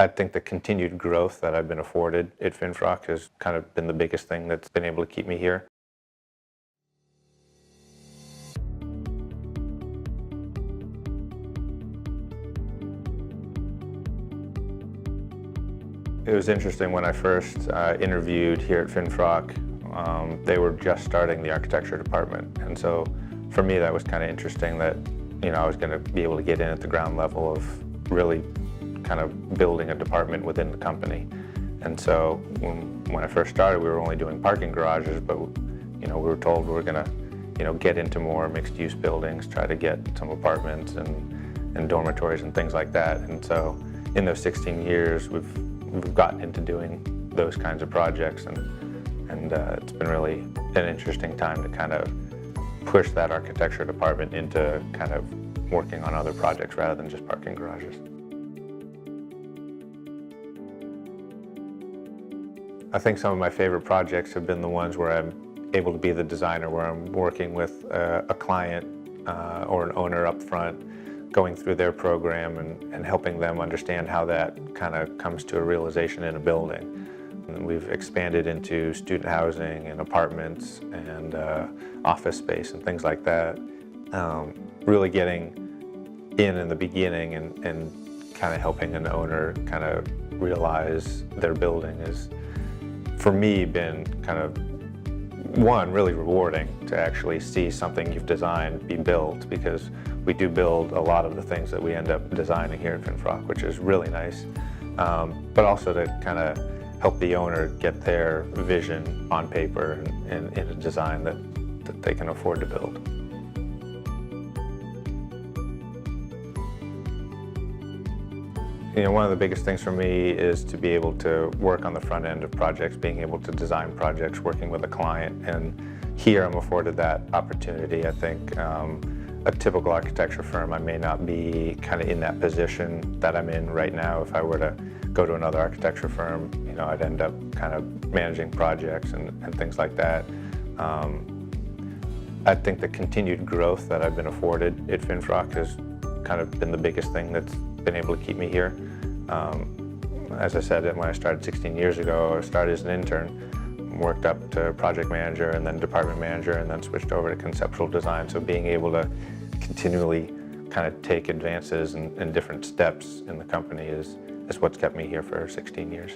I think the continued growth that I've been afforded at FINFROCK has kind of been the biggest thing that's been able to keep me here. It was interesting when I first interviewed here at FINFROCK. They were just starting the architecture department, and so for me that was kind of interesting that I was going to be able to get in at the ground level of really kind of building a department within the company. And so when I first started, we were only doing parking garages, but we were told we were going to get into more mixed-use buildings, try to get some apartments and dormitories and things like that. And so in those 16 years, we've gotten into doing those kinds of projects, and it's been really an interesting time to kind of push that architecture department into kind of working on other projects rather than just parking garages. I think some of my favorite projects have been the ones where I'm able to be the designer, where I'm working with a client or an owner up front, going through their program and helping them understand how that kind of comes to a realization in a building. And we've expanded into student housing and apartments and office space and things like that. Really getting in the beginning and kind of helping an owner kind of realize their building is, for me, been kind of, one, really rewarding to actually see something you've designed be built, because we do build a lot of the things that we end up designing here at FINFROCK, which is really nice, but also to kind of help the owner get their vision on paper and in a design that they can afford to build. One of the biggest things for me is to be able to work on the front end of projects, being able to design projects, working with a client, and here I'm afforded that opportunity. I think a typical architecture firm, I may not be kind of in that position that I'm in right now. If I were to go to another architecture firm, I'd end up kind of managing projects and things like that. I think the continued growth that I've been afforded at FINFROCK has kind of been the biggest thing that's been able to keep me here. As I said, when I started 16 years ago, I started as an intern, worked up to project manager and then department manager, and then switched over to conceptual design. So being able to continually kind of take advances and different steps in the company is what's kept me here for 16 years.